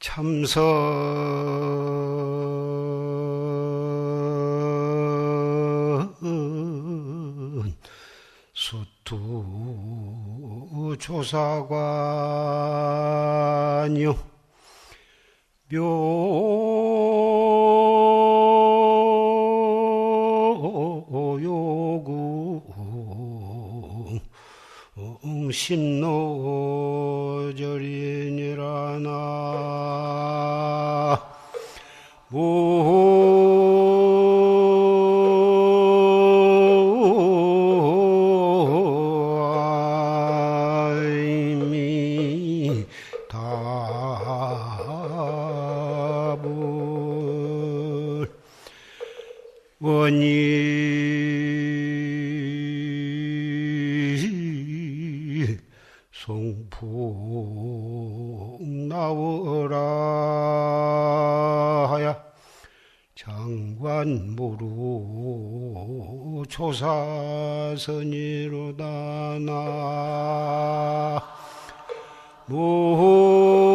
참선 수투조사관요 묘요구 신노절이니라나 모아이미 답을 원이 송풍 나오라 하야 장관무루 조사선이로다 나무아이미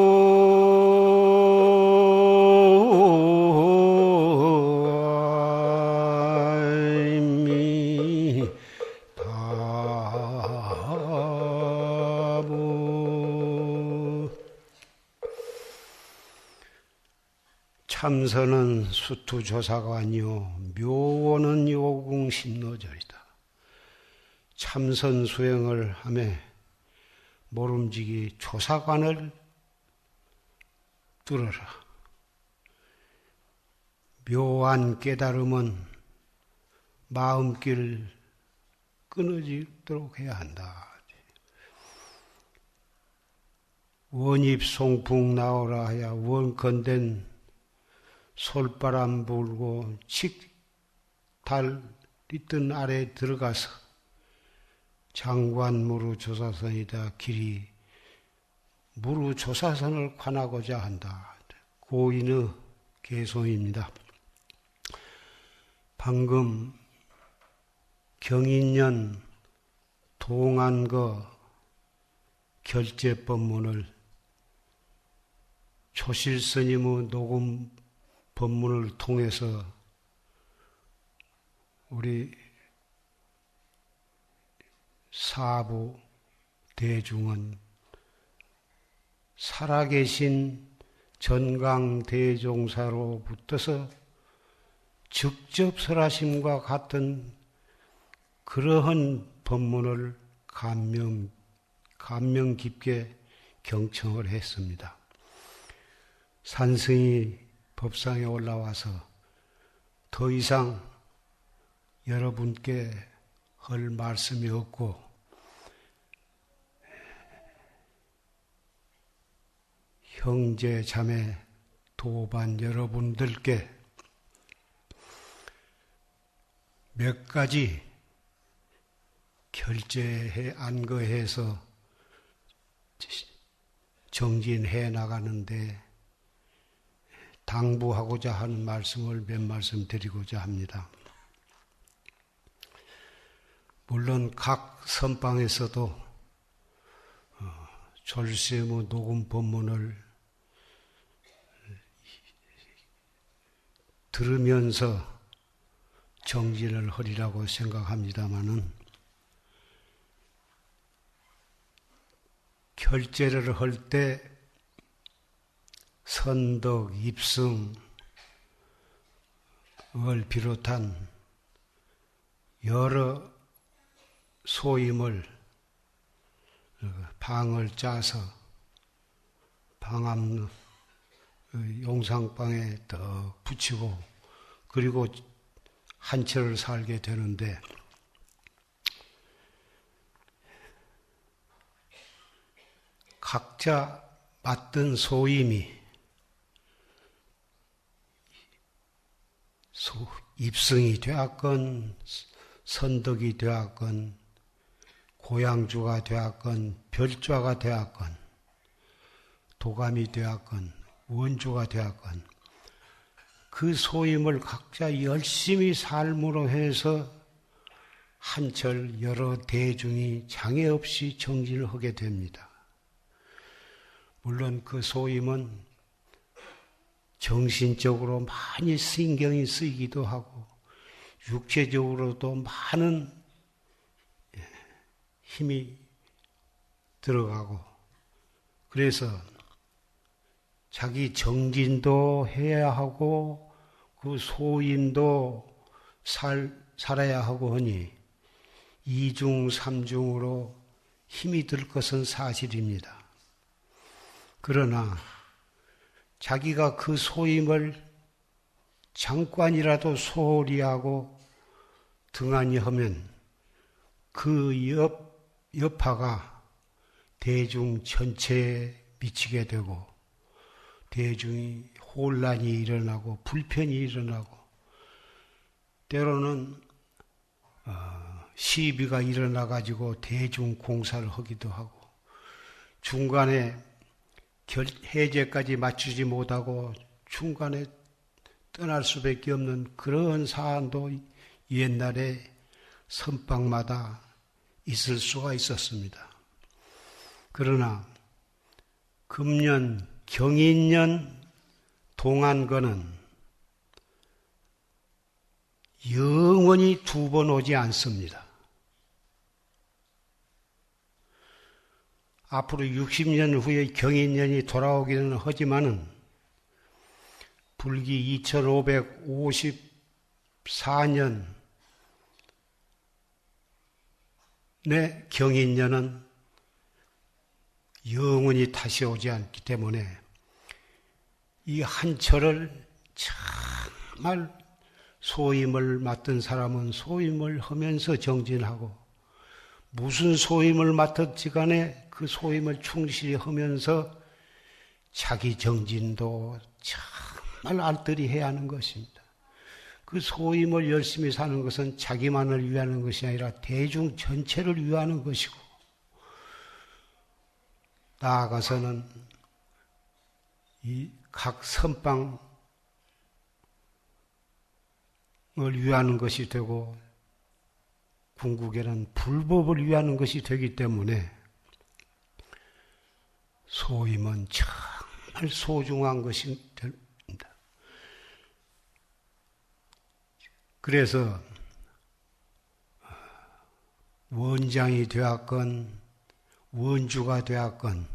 참선은 수투조사관이요 묘원은 요궁신노절이다. 참선 수행을 하며 모름지기 조사관을 들어라. 묘한 깨달음은 마음길 끊어지도록 해야 한다. 원입송풍 나오라 하야 원건된 솔바람 불고 달 있던 아래에 들어가서 장관무루 조사선이다. 길이 무루 조사선을 관하고자 한다. 고인의 개송입니다. 방금 경인년 동안거 결제법문을 초실스님의 녹음 법문을 통해서 우리 사부 대중은 살아계신 전강대종사로부터서 직접 설하심과 같은 그러한 법문을 감명 깊게 경청을 했습니다. 산승이 법상에 올라와서 더 이상 여러분께 할 말씀이 없고 형제 자매 도반 여러분들께 몇 가지 결제해 안거해서 정진해 나가는데 당부하고자 하는 말씀을 몇 말씀 드리고자 합니다. 물론 각 선방에서도 졸세무 녹음 법문을 들으면서 정진을 하리라고 생각합니다마는 결제를 할 때 선덕, 입승을 비롯한 여러 소임을 방을 짜서 방 앞 용상방에 더 붙이고 그리고 한철을 살게 되는데 각자 맡은 소임이 입승이 되었건 선덕이 되었건 고양주가 되었건 별좌가 되었건 도감이 되었건 원주가 되었건 그 소임을 각자 열심히 삶으로 해서 한철 여러 대중이 장애 없이 정진을 하게 됩니다. 물론 그 소임은 정신적으로 많이 신경이 쓰이기도 하고 육체적으로도 많은 힘이 들어가고 그래서 자기 정진도 해야 하고 그 소임도 살아야 하고 하니 이중 삼중으로 힘이 들 것은 사실입니다. 그러나 자기가 그 소임을 잠깐이라도 소홀히 하고 등한히 하면 그 여파가 대중 전체에 미치게 되고 대중이 혼란이 일어나고 불편이 일어나고 때로는 시비가 일어나가지고 대중 공사를 하기도 하고 중간에 해제까지 맞추지 못하고 중간에 떠날 수밖에 없는 그런 사안도 옛날에 선방마다 있을 수가 있었습니다. 그러나 금년 경인년 동안거는 영원히 두 번 오지 않습니다. 앞으로 60년 후에 경인년이 돌아오기는 하지만은 불기 2554년 내 경인년은 영원히 다시 오지 않기 때문에 이 한철을 정말 소임을 맡은 사람은 소임을 하면서 정진하고 무슨 소임을 맡았지 간에 그 소임을 충실히 하면서 자기 정진도 정말 알뜰히 해야 하는 것입니다. 그 소임을 열심히 사는 것은 자기만을 위하는 것이 아니라 대중 전체를 위하는 것이고 나아가서는 이 각 선방을 위하는 것이 되고 궁극에는 불법을 위하는 것이 되기 때문에 소임은 정말 소중한 것이 됩니다. 그래서 원장이 되었건 원주가 되었건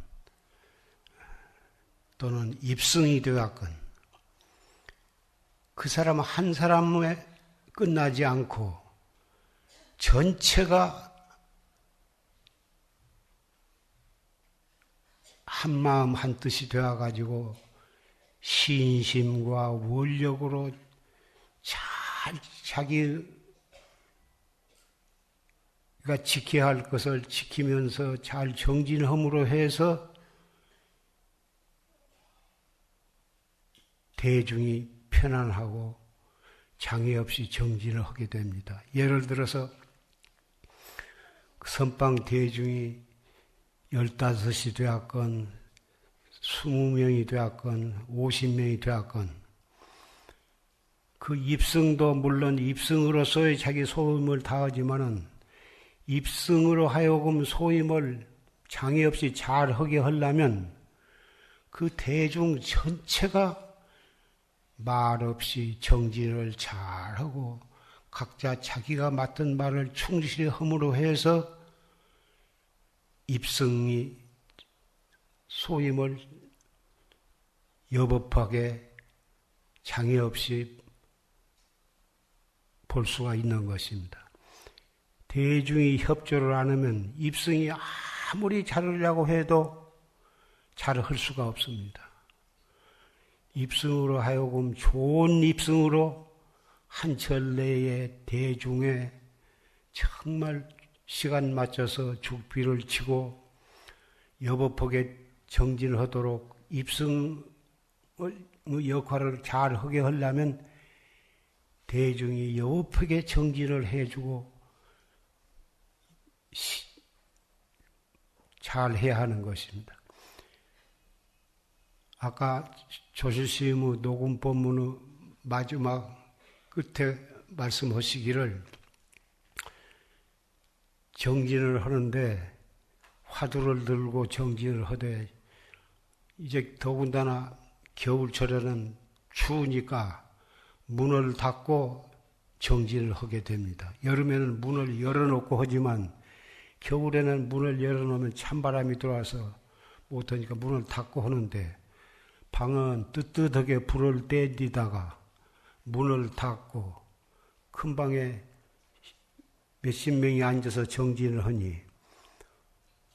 또는 입승이 되었건 그 사람 한 사람에 끝나지 않고 전체가 한마음 한뜻이 되어가지고 신심과 원력으로 잘 자기가 지켜야 할 것을 지키면서 잘 정진함으로 해서 대중이 편안하고 장애 없이 정진을 하게 됩니다. 예를 들어서 선방 대중이 15이 되었건 20명이 되었건 50명이 되었건 그 입승도 물론 입승으로서의 자기 소임을 다하지만은 입승으로 하여금 소임을 장애 없이 잘 하게 하려면 그 대중 전체가 말없이 정진을 잘하고 각자 자기가 맡은 말을 충실히 함으로 해서 입승이 소임을 여법하게 장애 없이 볼 수가 있는 것입니다. 대중이 협조를 안 하면 입승이 아무리 잘하려고 해도 잘할 수가 없습니다. 입승으로 하여금 좋은 입승으로 한철 내에 대중에 정말 시간 맞춰서 죽비를 치고 여법하게 정진하도록 입승의 역할을 잘 하게 하려면 대중이 여법하게 정진을 해주고 잘 해야 하는 것입니다. 아까 조실스님의 녹음 법문의 마지막 끝에 말씀하시기를 정진을 하는데 화두를 들고 정진을 하되 이제 더군다나 겨울철에는 추우니까 문을 닫고 정진을 하게 됩니다. 여름에는 문을 열어놓고 하지만 겨울에는 문을 열어놓으면 찬바람이 들어와서 못하니까 문을 닫고 하는데 방은 뜨뜻하게 불을 떼디다가 문을 닫고 큰 방에 몇십 명이 앉아서 정진을 하니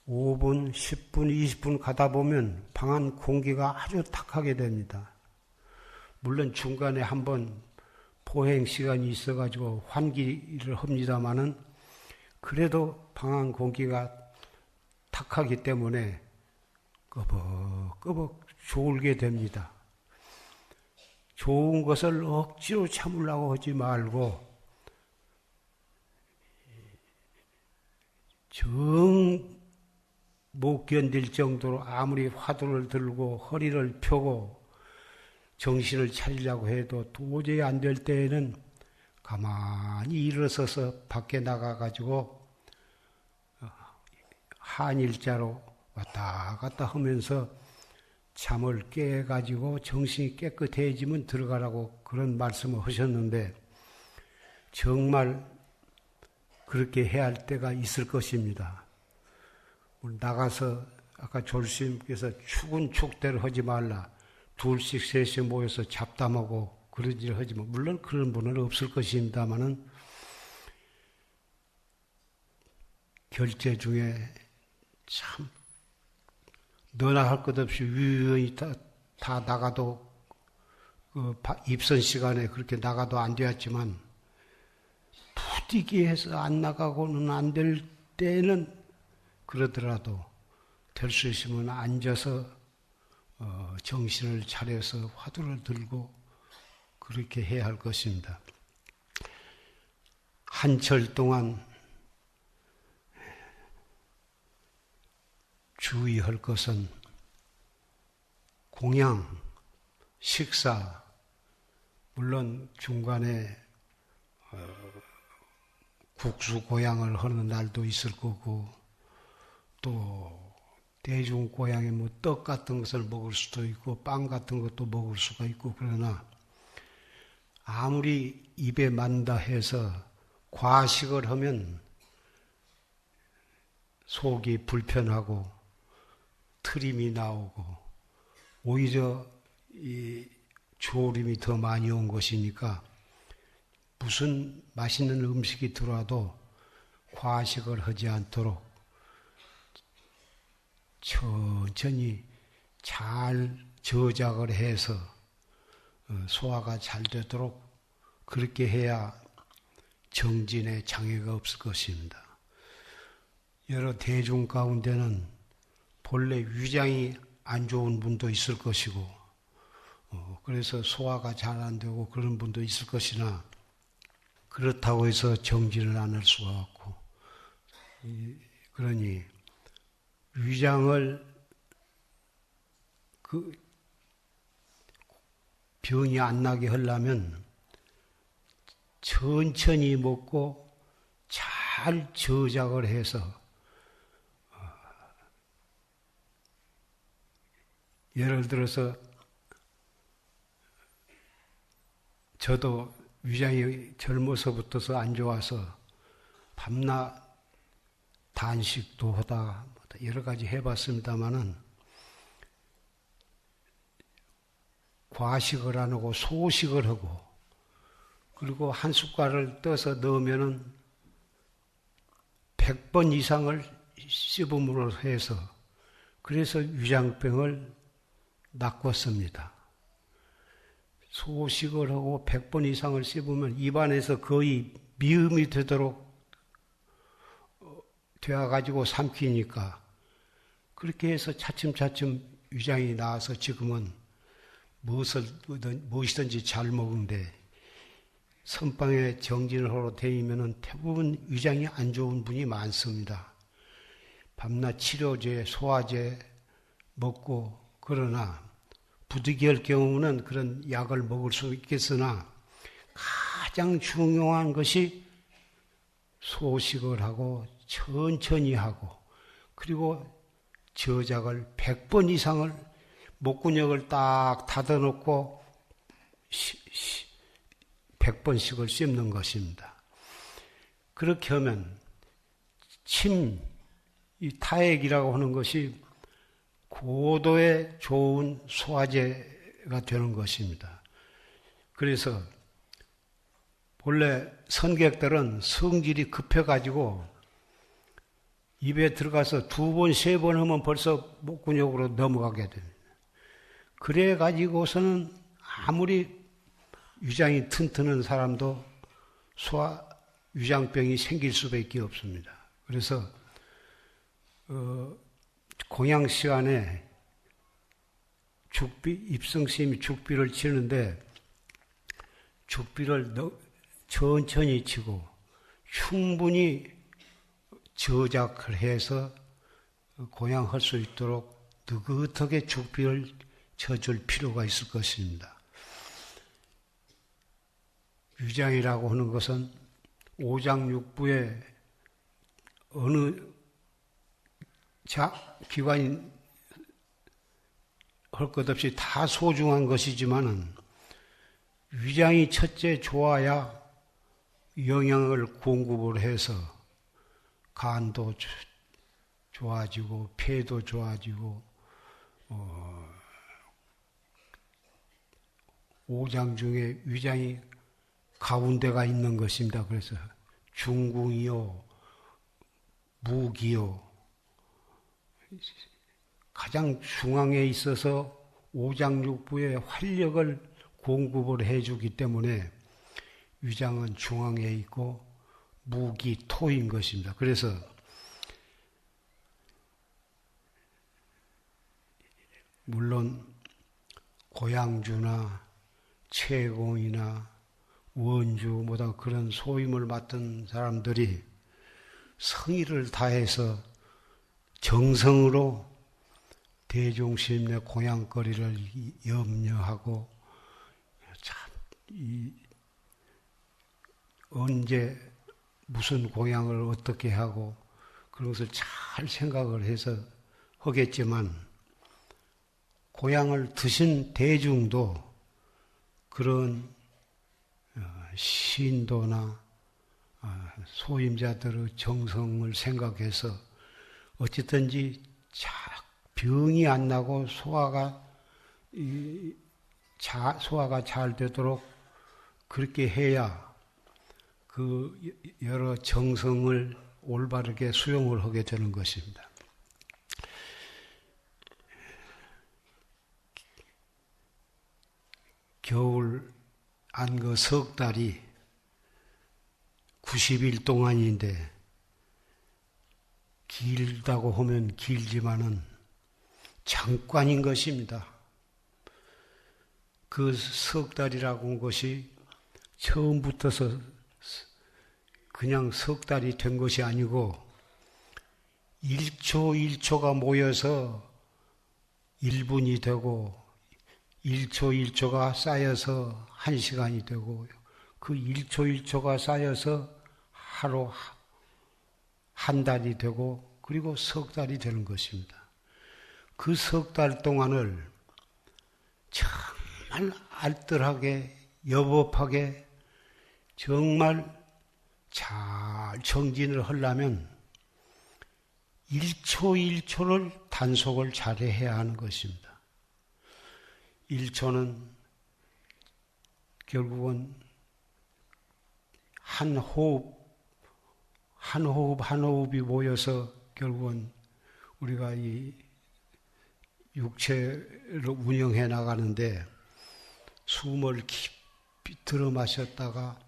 5분, 10분, 20분 가다 보면 방 안 공기가 아주 탁하게 됩니다. 물론 중간에 한번 보행 시간이 있어가지고 환기를 합니다마는 그래도 방 안 공기가 탁하기 때문에 끄벅끄벅 졸게 됩니다. 좋은 것을 억지로 참으려고 하지 말고 정 못 견딜 정도로 아무리 화두를 들고 허리를 펴고 정신을 차리려고 해도 도저히 안 될 때에는 가만히 일어서서 밖에 나가가지고 한일자로 왔다 갔다 하면서 잠을 깨가지고 정신이 깨끗해지면 들어가라고 그런 말씀을 하셨는데 정말 그렇게 해야 할 때가 있을 것입니다. 나가서 아까 졸스님께서 축은 축대로 하지 말라. 둘씩 셋씩 모여서 잡담하고 그런 일을 하지 마. 물론 그런 분은 없을 것입니다만은 결제 중에 참 너나 할 것 없이 유유히 다 나가도 입선 시간에 그렇게 나가도 안 되었지만 부디기해서 안 나가고는 안 될 때는 그러더라도 될 수 있으면 앉아서 정신을 차려서 화두를 들고 그렇게 해야 할 것입니다. 한철 동안 주의할 것은 공양, 식사, 물론 중간에 국수 고양을 하는 날도 있을 거고 또 대중 고양에 뭐 떡 같은 것을 먹을 수도 있고 빵 같은 것도 먹을 수가 있고 그러나 아무리 입에 만다 해서 과식을 하면 속이 불편하고 트림이 나오고 오히려 이 졸음이 더 많이 온 것이니까 무슨 맛있는 음식이 들어와도 과식을 하지 않도록 천천히 잘 저작을 해서 소화가 잘 되도록 그렇게 해야 정진에 장애가 없을 것입니다. 여러 대중 가운데는 본래 위장이 안 좋은 분도 있을 것이고 그래서 소화가 잘 안 되고 그런 분도 있을 것이나 그렇다고 해서 정진을 안 할 수가 없고 그러니 위장을 병이 안 나게 하려면 천천히 먹고 잘 저작을 해서 예를 들어서 저도 위장이 젊어서부터서 안 좋아서 밤낮 단식도 하다 여러 가지 해봤습니다마는 과식을 안 하고 소식을 하고 그리고 한 숟갈을 떠서 넣으면은 100번 이상을 씹음으로 해서 그래서 위장병을 낚았습니다. 소식을 하고 100번 이상을 씹으면 입안에서 거의 미음이 되도록 되어가지고 삼키니까 그렇게 해서 차츰차츰 위장이 나와서 지금은 무엇이든지 잘 먹는데 선방에 정진을 하러 다니면은 대부분 위장이 안 좋은 분이 많습니다. 밤낮 치료제, 소화제 먹고 그러나 부득이할 경우는 그런 약을 먹을 수 있겠으나 가장 중요한 것이 소식을 하고 천천히 하고 그리고 저작을 100번 이상을 목구멍을 딱 닫아놓고 100번씩을 씹는 것입니다. 그렇게 하면 이 타액이라고 하는 것이 고도의 좋은 소화제가 되는 것입니다. 그래서 본래 선객들은 성질이 급해가지고 입에 들어가서 2번, 3번 하면 벌써 목근육으로 넘어가게 됩니다. 그래가지고서는 아무리 위장이 튼튼한 사람도 위장병이 생길 수밖에 없습니다. 그래서 공양 시간에 입성심이 죽비를 치는데 죽비를 천천히 치고 충분히 저작을 해서 공양할 수 있도록 느긋하게 죽비를 쳐줄 필요가 있을 것입니다. 위장이라고 하는 것은 오장육부의 어느 기관이 할 것 없이 다 소중한 것이지만은 위장이 첫째 좋아야 영양을 공급을 해서 간도 좋아지고 폐도 좋아지고 오장 중에 위장이 가운데가 있는 것입니다. 그래서 중궁이요, 무기요, 가장 중앙에 있어서 오장육부의 활력을 공급을 해주기 때문에 위장은 중앙에 있고 무기, 토인 것입니다. 그래서 물론 고양주나 채공이나 원주 뭐다 그런 소임을 맡은 사람들이 성의를 다해서 정성으로 대중심의 공양거리를 염려하고 참 언제 무슨 공양을 어떻게 하고 그런 것을 잘 생각을 해서 하겠지만 공양을 드신 대중도 그런 신도나 소임자들의 정성을 생각해서 어쨌든지 병이 안 나고 소화가 잘 되도록 그렇게 해야 그 여러 정성을 올바르게 수용을 하게 되는 것입니다. 겨울 안거 석 달이 90일 동안인데 길다고 하면 길지만은 잠깐인 것입니다. 그 석 달이라고 하는 것이 처음부터서 그냥 석 달이 된 것이 아니고 1초 1초가 모여서 1분이 되고 1초 1초가 쌓여서 1시간이 되고 그 1초 1초가 쌓여서 하루 한 달이 되고 그리고 석 달이 되는 것입니다. 그 석 달 동안을 정말 알뜰하게 여법하게 정말 잘 정진을 하려면 1초 1초를 단속을 잘해야 하는 것입니다. 1초는 결국은 한 호흡이 모여서 결국은 우리가 이 육체를 운영해 나가는데 숨을 깊이 들어 마셨다가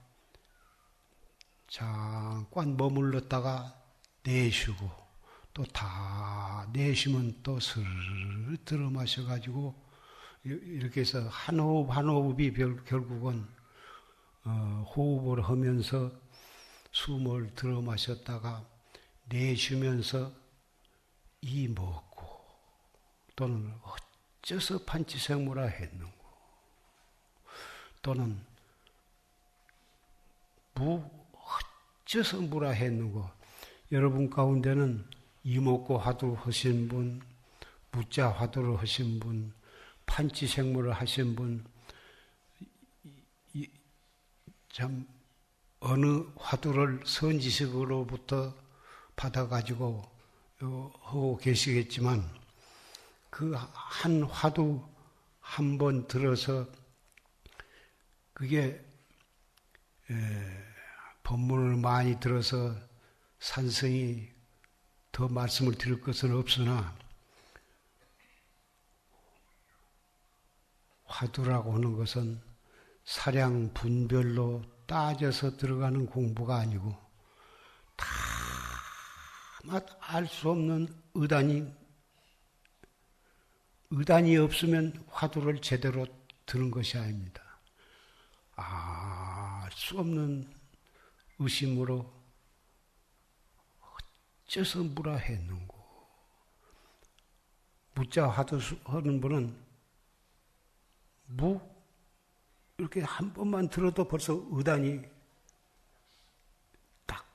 잠깐 머물렀다가 내쉬고 또 다 내쉬면 또 스르르 들어 마셔가지고 이렇게 해서 한 호흡 한 호흡이 결국은 호흡을 하면서 숨을 들어 마셨다가 내쉬면서 이 먹고 또는 어째서 판치생물화 했는고 또는 어째서 무라 했는고 여러분 가운데는 이목고 화두 하신 분, 무자 화두를 하신 분, 판치생물을 하신 분 참 어느 화두를 선지식으로부터 받아가지고 하고 계시겠지만 그 한 화두 한 번 들어서 그게 법문을 많이 들어서 산성이 더 말씀을 드릴 것은 없으나 화두라고 하는 것은 사량 분별로 따져서 들어가는 공부가 아니고 다 알 수 없는 의단이 없으면 화두를 제대로 드는 것이 아닙니다. 알 수 없는 의심으로 어째서 무라 했는고. 무자 화두 하는 분은 이렇게 한 번만 들어도 벌써 의단이 딱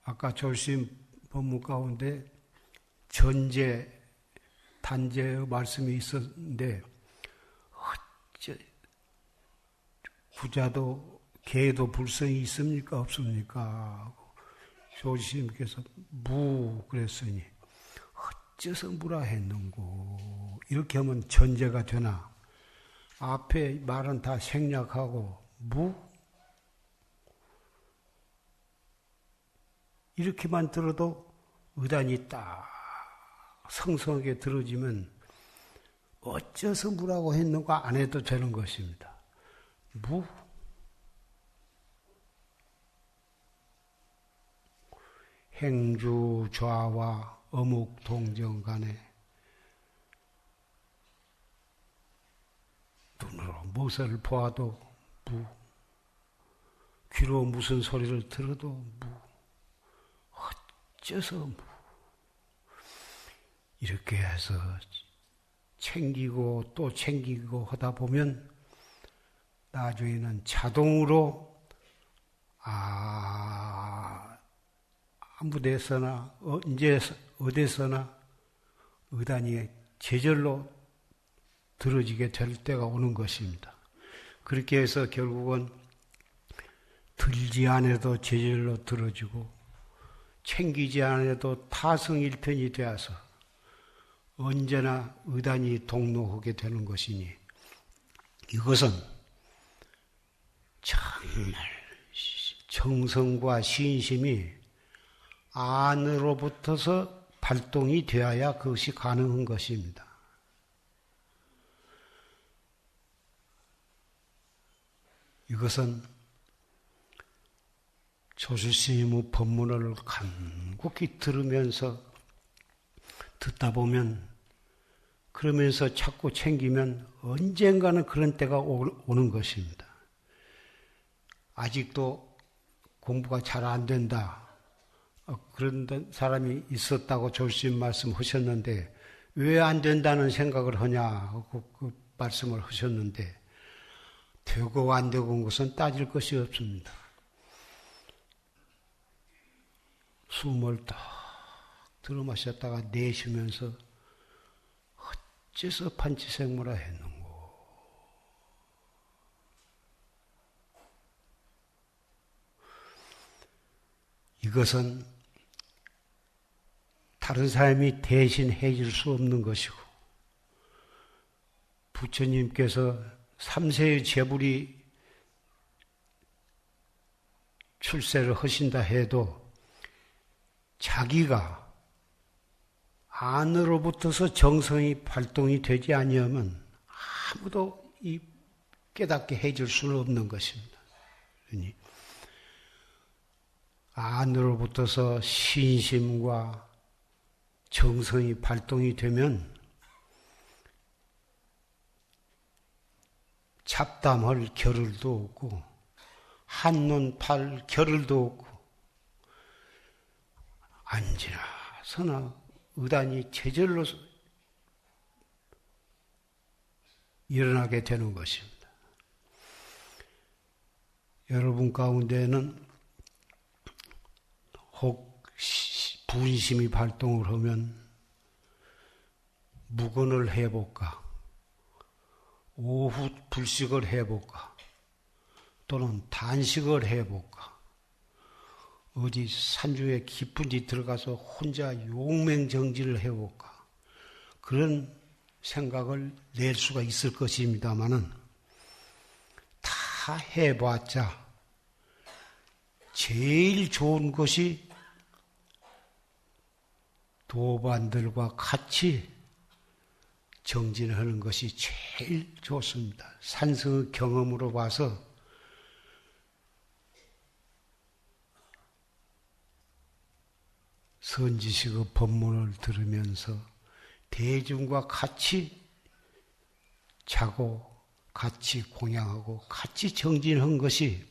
아까 졸심 법문 가운데 전제, 단제의 말씀이 있었는데 어째 부자도 개도 불성이 있습니까 없습니까? 조지스님께서 그랬으니 어째서 무라 했는고. 이렇게 하면 전제가 되나? 앞에 말은 다 생략하고 이렇게만 들어도 의단이 딱 성성하게 들어지면 어째서 무라고 했는가 안 해도 되는 것입니다. 행주 좌와 어묵 동정 간에 눈으로 무엇을 보아도 귀로 무슨 소리를 들어도 어째서 이렇게 해서 챙기고 또 챙기고 하다 보면 나중에는 자동으로 아무 데서나 언제 어디서나 의단이 제절로 들어지게 될 때가 오는 것입니다. 그렇게 해서 결국은 들지 않아도 제절로 들어지고 챙기지 않아도 타성일편이 되어서 언제나 의단이 동로하게 되는 것이니 이것은 정말 정성과 신심이 안으로부터서 발동이 되어야 그것이 가능한 것입니다. 이것은 조실스님의 법문을 간곡히 들으면서 듣다 보면 그러면서 자꾸 챙기면 언젠가는 그런 때가 오는 것입니다. 아직도 공부가 잘 안 된다. 그런 사람이 있었다고 조실스님 말씀하셨는데 왜 안 된다는 생각을 하냐 그 말씀을 하셨는데 되고 안 되고 온 것은 따질 것이 없습니다. 숨을 딱 들어마셨다가 내쉬면서 어째서 판치생모라 했는고. 이것은 다른 사람이 대신 해줄 수 없는 것이고 부처님께서 3세의 제불이 출세를 하신다 해도 자기가 안으로부터서 정성이 발동이 되지 아니하면 아무도 깨닫게 해줄 수는 없는 것입니다. 그러니 안으로부터서 신심과 정성이 발동이 되면 잡담할 겨를도 없고 한눈 팔 겨를도 없고 언제나 서나 의단이 제절로 일어나게 되는 것입니다. 여러분 가운데는 혹 분심이 발동을 하면 묵언을 해볼까? 오후 불식을 해볼까? 또는 단식을 해볼까? 어디 산중에 깊은 데 들어가서 혼자 용맹정진을 해볼까? 그런 생각을 낼 수가 있을 것입니다마는 다 해봤자 제일 좋은 것이 도반들과 같이 정진하는 것이 제일 좋습니다. 산성의 경험으로 봐서 선지식의 법문을 들으면서 대중과 같이 자고 같이 공양하고 같이 정진한 것이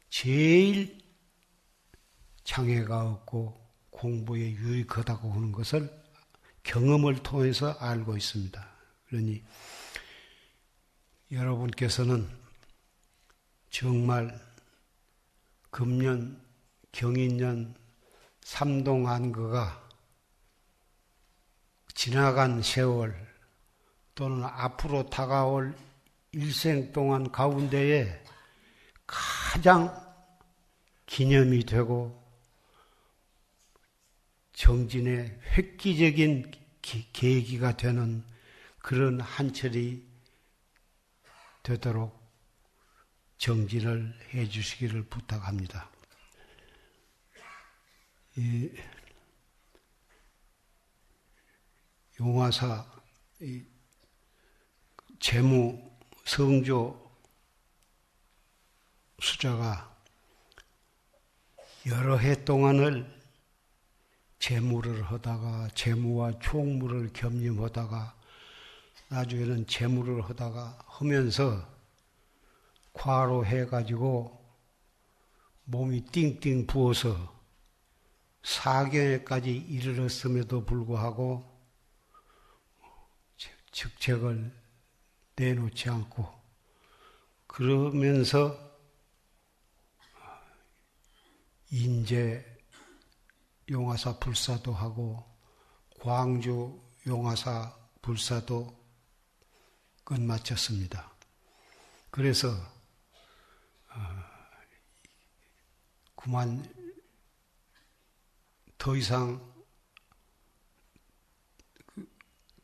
제일 장애가 없고 공부에 유익하다고 하는 것을 경험을 통해서 알고 있습니다. 그러니 여러분께서는 정말 금년 경인년 삼동안거가 지나간 세월 또는 앞으로 다가올 일생 동안 가운데에 가장 기념이 되고 정진의 획기적인 계기가 되는 그런 한철이 되도록 정진을 해 주시기를 부탁합니다. 이 용화사 재무 성조 수자가 여러 해 동안을 재무를 하다가 재무와 총무를 겸임하다가 나중에는 재무를 하면서 과로해가지고 몸이 띵띵 부어서 사경에까지 이르렀음에도 불구하고 직책을 내놓지 않고 그러면서 인제 용화사 불사도 하고 광주 용화사 불사도 끝마쳤습니다. 그래서 그만 더 이상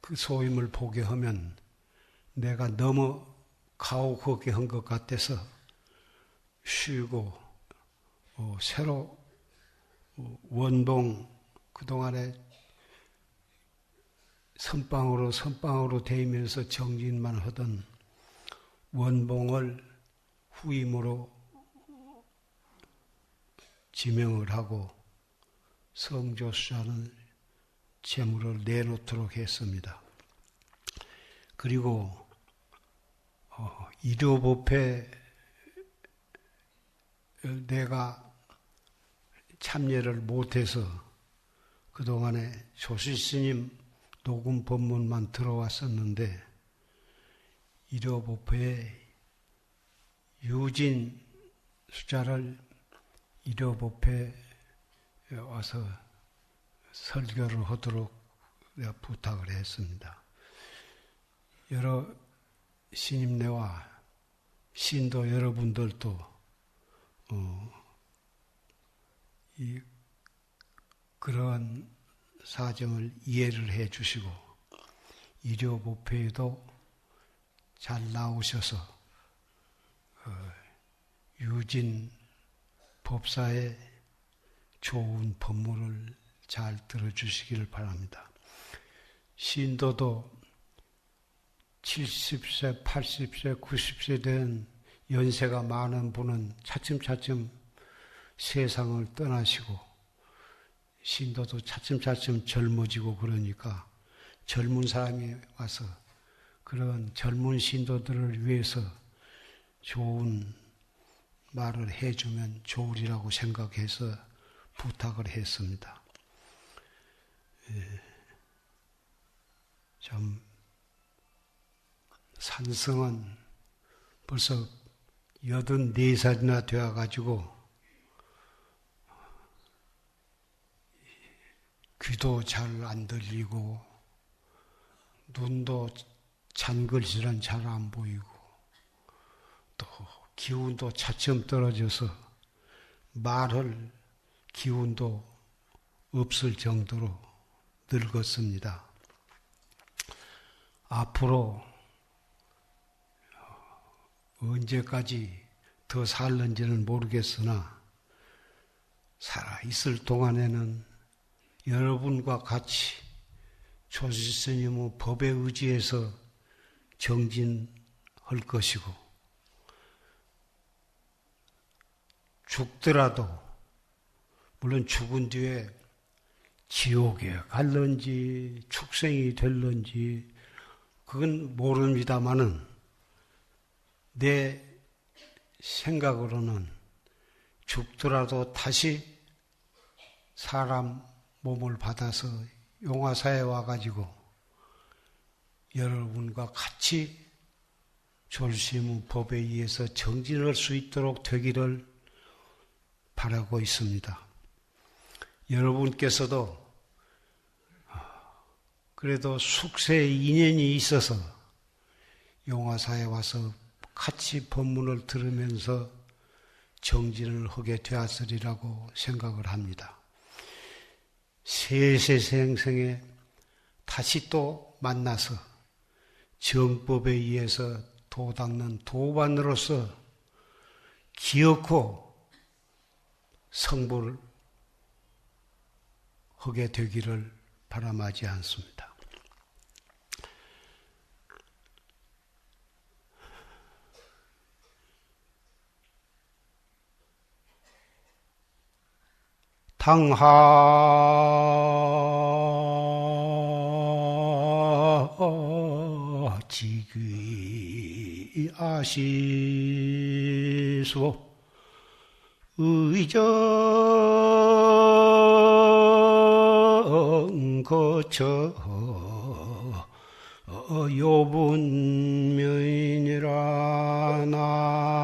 그 소임을 보게 하면 내가 너무 가혹하게 한 것 같아서 쉬고 새로 원봉 그동안에 선방으로 대면서 정진만 하던 원봉을 후임으로 지명을 하고 성조수자는 재물을 내놓도록 했습니다. 그리고 일요법회 내가 참여를 못해서 그동안에 조실스님 녹음 법문만 들어왔었는데 일요법회에 유진 수자를 일요법회에 와서 설교를 하도록 내가 부탁을 했습니다. 여러 신임내와 신도 여러분들도 그러한 사정을 이해를 해 주시고 일요법회에도 잘 나오셔서 유진 법사의 좋은 법문을 잘 들어주시기를 바랍니다. 신도도 70세, 80세, 90세 된 연세가 많은 분은 차츰차츰 세상을 떠나시고 신도도 차츰차츰 젊어지고 그러니까 젊은 사람이 와서 그런 젊은 신도들을 위해서 좋은 말을 해주면 좋으리라고 생각해서 부탁을 했습니다. 좀 산성은 벌써 84살이나 되어가지고 귀도 잘 안 들리고 눈도 잔글질은 잘 안 보이고 또 기운도 차츰 떨어져서 말할 기운도 없을 정도로 늙었습니다. 앞으로 언제까지 더 살는지는 모르겠으나 살아있을 동안에는 여러분과 같이 조실스님의 법에 의지해서 정진할 것이고 죽더라도 물론 죽은 뒤에 지옥에 갈런지 축생이 될런지 그건 모릅니다마는 내 생각으로는 죽더라도 다시 사람 몸을 받아서 용화사에 와가지고 여러분과 같이 졸심의 법에 의해서 정진할 수 있도록 되기를 바라고 있습니다. 여러분께서도 그래도 숙세의 인연이 있어서 용화사에 와서 같이 법문을 들으면서 정진을 하게 되었으리라고 생각을 합니다. 세세생생에 다시 또 만나서 정법에 의해서 도닦는 도반으로서 기어코 성불을 하게 되기를 바람하지 않습니다. 당하지귀 아시소 의정 거쳐 요분면이라 나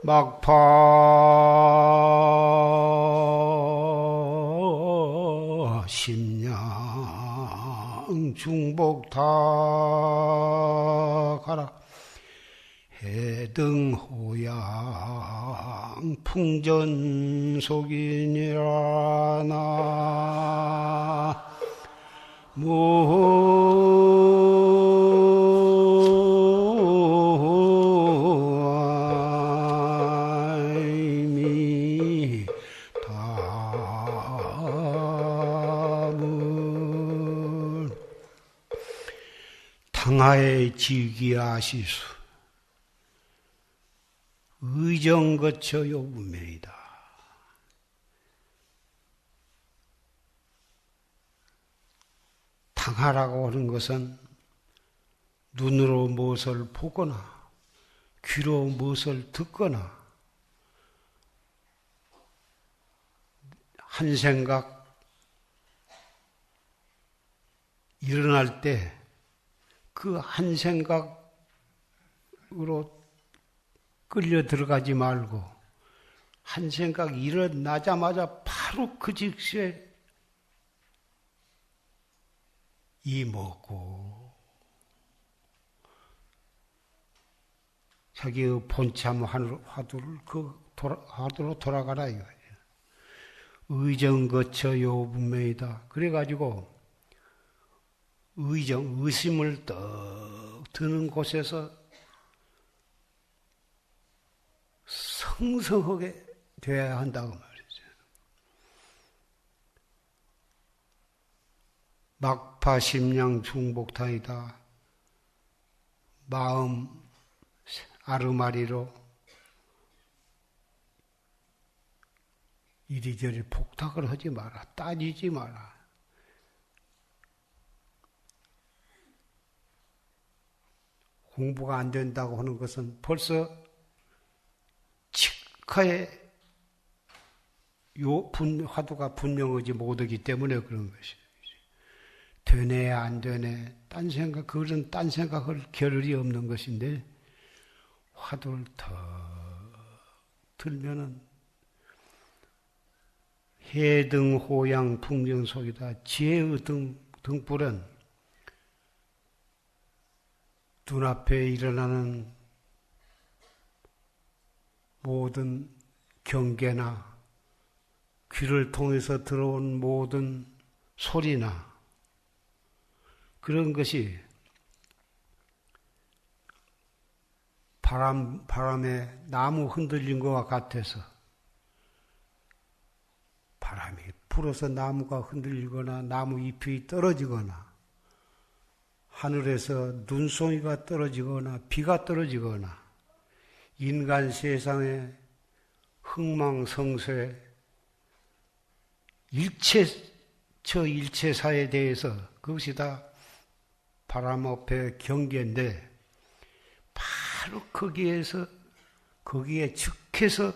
막파 심양 중복 다 가라 해등호양 풍전속이니라 나 당하에 지기하시수 의정거처 요분명이다. 당하라고 하는 것은 눈으로 무엇을 보거나 귀로 무엇을 듣거나 한 생각 일어날 때 그 한 생각으로 끌려 들어가지 말고 한 생각 일어나자마자 바로 그 즉시에 이 먹고 자기의 본참 화두를 화두로 돌아가라 이거예요. 의정 거쳐 요분명이다. 그래가지고 의심을 떡 드는 곳에서 성성하게 되어야 한다고 말이죠. 막파 심양 중복탕이다. 마음 아르마리로 이리저리 복탁을 하지 마라. 따지지 마라. 공부가 안 된다고 하는 것은 벌써 직하에 화두가 분명하지 못하기 때문에 그런 것이에요. 되네 안 되네 딴 생각, 그것은 딴 생각할 겨를이 없는 것인데 화두를 더 들면은 해등호양 풍경 속이다. 지혜의 등불은 눈앞에 일어나는 모든 경계나 귀를 통해서 들어온 모든 소리나 그런 것이 바람에 나무 흔들린 것과 같아서 바람이 불어서 나무가 흔들리거나 나무 잎이 떨어지거나 하늘에서 눈송이가 떨어지거나 비가 떨어지거나 인간 세상의 흥망성쇠 일체사에 대해서 그것이 다 바람 앞에 경계인데 바로 거기에 즉해서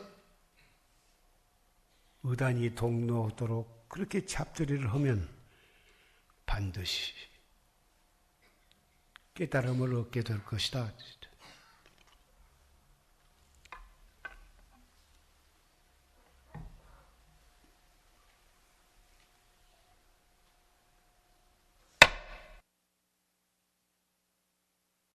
의단이 동로하도록 그렇게 잡들이를 하면 반드시 깨달음을 얻게 될 것이다.